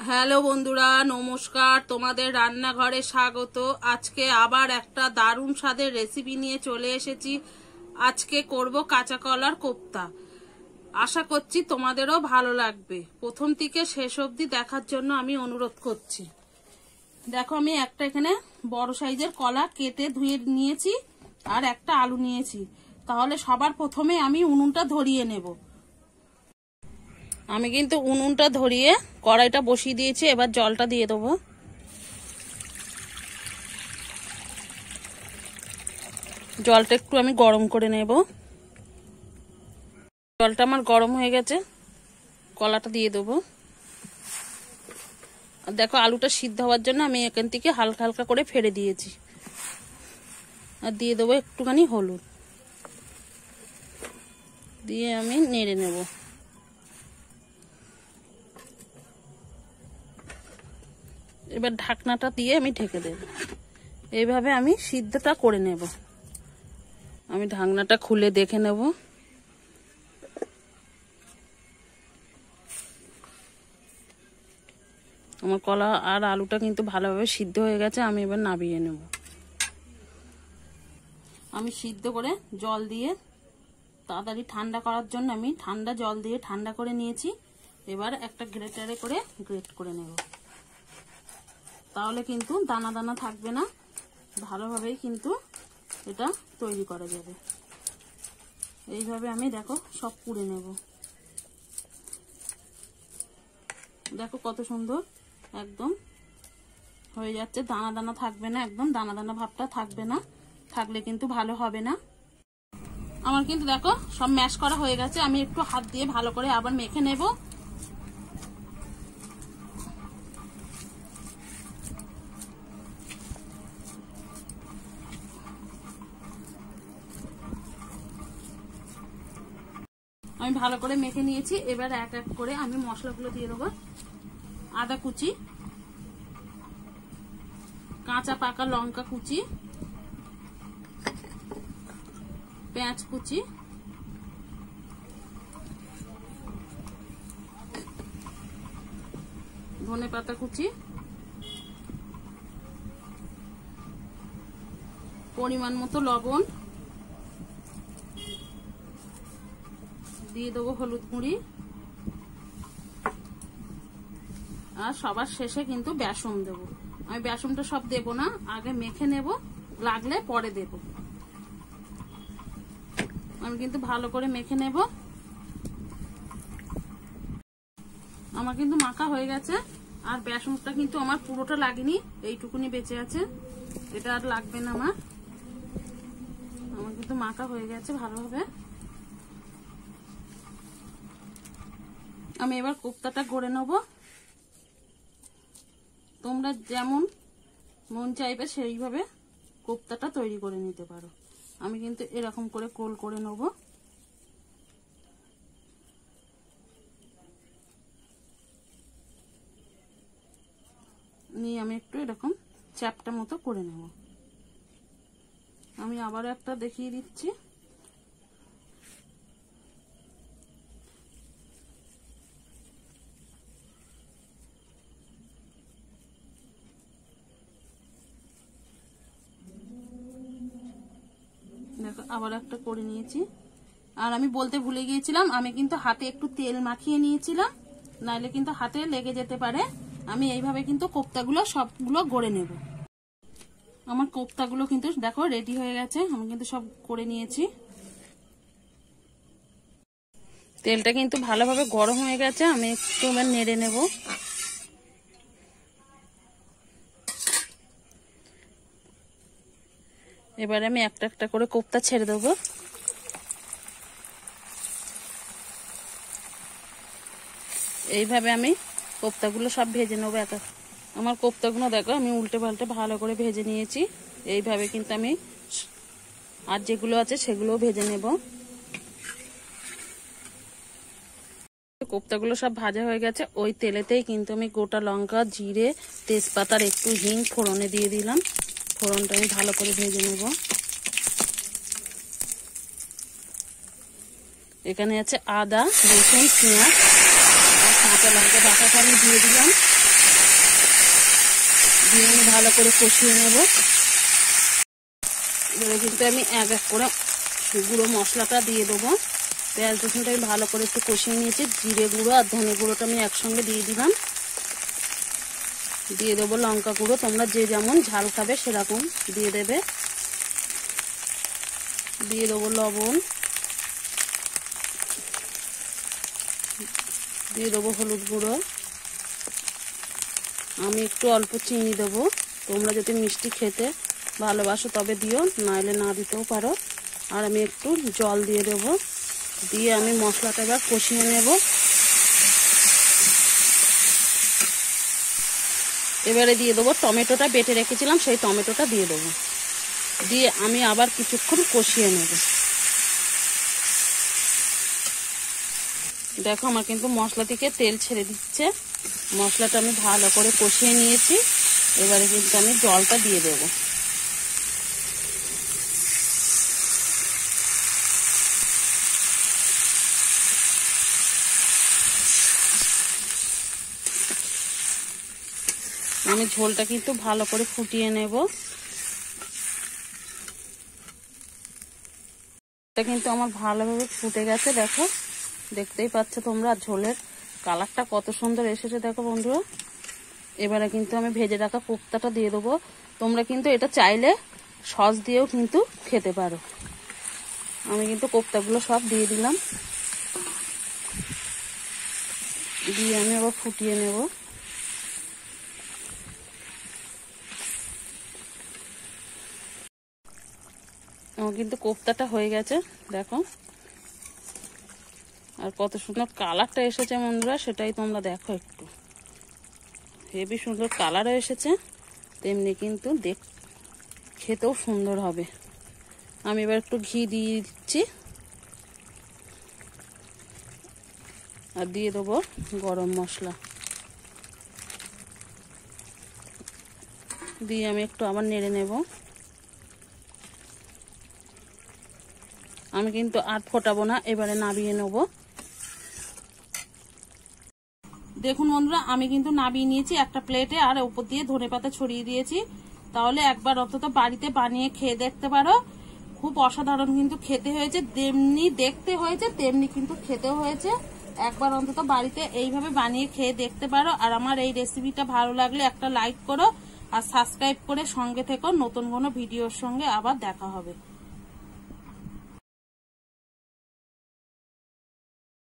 Hello বন্ধুরা, নমস্কার। তোমাদের রান্নাঘরে স্বাগত। আজকে আবার একটা দারুণ স্বাদের রেসিপি নিয়ে চলে এসেছি। আজকে করব কাঁচা কলার কোপ্তা। আশা করছি তোমাদেরও ভালো লাগবে। প্রথম থেকে শেষ অবধি দেখার জন্য আমি অনুরোধ করছি। দেখো, আমি একটা এখানে বড় সাইজের কলা কেটে ধুয়ে নিয়েছি আর একটা আলু নিয়েছি। তাহলে সবার প্রথমে আমি উনুনটা ধরিয়ে নেব। আমি কিন্তু উনুনটা ধরিয়ে কড়াইটা বসিয়ে দিয়েছি। এবার জলটা দিয়ে দেবো। জলটা একটু আমি গরম করে নেব। জলটা আমার গরম হয়ে গেছে, কলাটা দিয়ে দেবো। আর দেখো, আলুটা সিদ্ধ হওয়ার জন্য আমি এখান থেকে হালকা হালকা করে ফেলে দিয়েছি। আর দিয়ে দেবো একটুখানি হলুদ, দিয়ে আমি নেড়ে নেব। এবার ঢাকনাটা দিয়ে আমি ঢেকে দেব। এইভাবে আমি সিদ্ধটা করে নেব। আমি ঢাকনাটা খুলে দেখে নেব। আমার কলা আর আলুটা কিন্তু ভালোভাবে সিদ্ধ হয়ে গেছে। আমি এবার নামিয়ে নেব। আমি সিদ্ধ করে জল দিয়ে তাড়াতাড়ি ঠান্ডা করার জন্য আমি ঠান্ডা জল দিয়ে ঠান্ডা করে নিয়েছি। এবার একটা গ্রেটারে করে গ্রেট করে নেব। তাহলে কিন্তু দানা দানা থাকবে না, ভালোভাবেই কিন্তু এটা তৈরি করা যাবে। এইভাবে আমি দেখো সব পুড়ে নেব। দেখো কত সুন্দর একদম হয়ে যাচ্ছে। দানা দানা থাকবে না, একদম দানা দানা ভাবটা থাকবে না। থাকলে কিন্তু ভালো হবে না। আমার কিন্তু দেখো সব ম্যাশ করা হয়ে গেছে। আমি একটু হাত দিয়ে ভালো করে আবার মেখে নেব। আমি ভালো করে মেখে নিয়েছি। এবার এক এক করে আমি মশলাগুলো দিয়ে দেবো। আদা কুচি, কাঁচা পাকা লঙ্কা কুচি, পেঁয়াজ কুচি, ধনেপাতা কুচি, পরিমাণ মতো লবণ, দিয়ে দেবো হলুদ গুঁড়ি, আর সবার শেষে কিন্তু বেসন দেবো। আমি বেসনটা সব দেবো না, আগে মেখে নেব, লাগলে পরে দেব। আমি কিন্তু ভালো করে মেখে নেব। আমার কিন্তু মাখা হয়ে গেছে। আর বেসনটা কিন্তু আমার পুরোটা লাগেনি, এইটুকুনি বেঁচে আছে। এটা আর লাগবে না আমার। আমার কিন্তু মাখা হয়ে গেছে ভালোভাবে। আমি এবার কোপ্তাটা গড়ে নেব। তোমরা যেমন মন চাইবে সেইভাবে কোপ্তাটা তৈরি করে নিতে পারো। আমি কিন্তু এরকম করে গোল করে নেব। নিয়ে আমি একটু এরকম চ্যাপটা মতো করে নেব। আমি আবার একটা দেখিয়ে দিচ্ছি। দেখো, আবার একটা করে নিয়েছি। আর আমি বলতে ভুলে গিয়েছিলাম, আমি কিন্তু হাতে একটু তেল মাখিয়ে নিয়েছিলাম, নাহলে কিন্তু হাতে লেগে যেতে পারে। আমি এইভাবে কিন্তু কোপ্তাগুলো সবগুলো গড়ে নেব। আমার কোপ্তাগুলো কিন্তু দেখো রেডি হয়ে গেছে। আমি কিন্তু সব করে নিয়েছি। তেলটা কিন্তু ভালোভাবে গরম হয়ে গেছে। আমি একটু এবার নেড়ে নেব। এবারে আমি একটা একটা করে কোপ্তা ছেড়ে দেবো। এইভাবে আমি কোপ্তাগুলো সব ভেজে নেবো এক এক। আমার কোপ্তাগুলো দেখো আমি উল্টে পাল্টে ভালো করে ভেজে নিয়েছি। এইভাবে কিন্তু আমি আর যেগুলো আছে সেগুলোও ভেজে নেব। কোপ্তাগুলো সব ভাজা হয়ে গেছে। ওই তেলেতেই কিন্তু আমি গোটা লঙ্কা, জিরে, তেজপাতার একটু হিং ফোড়নে দিয়ে দিলাম। ফোড়নটা আমি ভালো করে ভেজে নেব। এখানে আছে আদা, রসুন, পেঁয়াজ আর কাঁচা লঙ্কা বাটাটা আমি দিয়ে দিলাম। দিয়ে আমি ভালো করে কষিয়ে নেব। এবারে কিন্তু আমি এক এক করে গুঁড়ো মশলাটা দিয়ে দেবো। পেঁয়াজ রসুনটা আমি ভালো করে একটু কষিয়ে নিয়েছি। জিরে গুঁড়ো আর ধনে গুঁড়োটা আমি একসঙ্গে দিয়ে দিলাম। দিয়ে দেবো লঙ্কা গুঁড়ো, তোমরা যে যেমন ঝাল খাবে সেরকম দিয়ে দেবে। দিয়ে দেবো লবণ, দিয়ে দেবো হলুদ গুঁড়ো। আমি একটু অল্প চিনি দেবো, তোমরা যদি মিষ্টি খেতে ভালোবাসো তবে দিও, নাইলে না দিতেও পারো। আর আমি একটু জল দিয়ে দেবো। দিয়ে আমি মশলাটা এবার কষিয়ে নেব। এবারে দিয়ে দেবো টমেটোটা বেটে রেখেছিলাম, সেই টমেটোটা দিয়ে দেবো। দিয়ে আমি আবার কিছুক্ষণ কষিয়ে নেব। দেখো আমার কিন্তু মশলা থেকে তেল ছেড়ে দিচ্ছে। মশলাটা আমি ভালো করে কষিয়ে নিয়েছি। এবারে কিন্তু আমি জলটা দিয়ে দেবো। আমি ঝোলটা কিন্তু ভালো করে ফুটিয়ে নেব। এটা কিন্তু আমার ভালোভাবে ফুটে গেছে, দেখো দেখতেই পাচ্ছ তোমরা ঝোলের কালারটা কত সুন্দর এসেছে দেখো বন্ধুরা। এবারে কিন্তু আমি ভেজে রাখা কোপ্তাটা দিয়ে দেবো। তোমরা কিন্তু এটা চাইলে সস দিয়েও কিন্তু খেতে পারো। আমি কিন্তু কোপ্তাগুলো সব দিয়ে দিলাম। দিয়ে আমি আবার ফুটিয়ে নেব। আমার কিন্তু কোপ্তাটা হয়ে গেছে দেখো। আর কত সুন্দর কালারটা এসেছে বন্ধুরা, সেটাই তোমরা দেখো। একটু হেবি সুন্দর কালারও এসেছে, তেমনি কিন্তু খেতেও সুন্দর হবে। আমি এবার একটু ঘি দিয়ে দিচ্ছি আর দিয়ে দেবো গরম মশলা। দিয়ে আমি একটু আবার নেড়ে নেব। আমি কিন্তু আর ফোটাবো না, এবারে নামিয়ে নেব। দেখুন বন্ধুরা, আমি কিন্তু নামিয়ে নিয়েছি একটা প্লেটে, আর উপর দিয়ে ধনেপাতা ছড়িয়ে দিয়েছি। তাহলে একবার অন্তত বাড়িতে বানিয়ে খেয়ে দেখতে পারো। খুব অসাধারণ কিন্তু খেতে হয়েছে, যেমনি দেখতে হয়েছে তেমনি কিন্তু খেতেও হয়েছে। একবার অন্তত বাড়িতে এইভাবে বানিয়ে খেয়ে দেখতে পারো। আর আমার এই রেসিপিটা ভালো লাগলে একটা লাইক করো আর সাবস্ক্রাইব করে সঙ্গে থেকো। নতুন কোনো ভিডিওর সঙ্গে আবার দেখা হবে।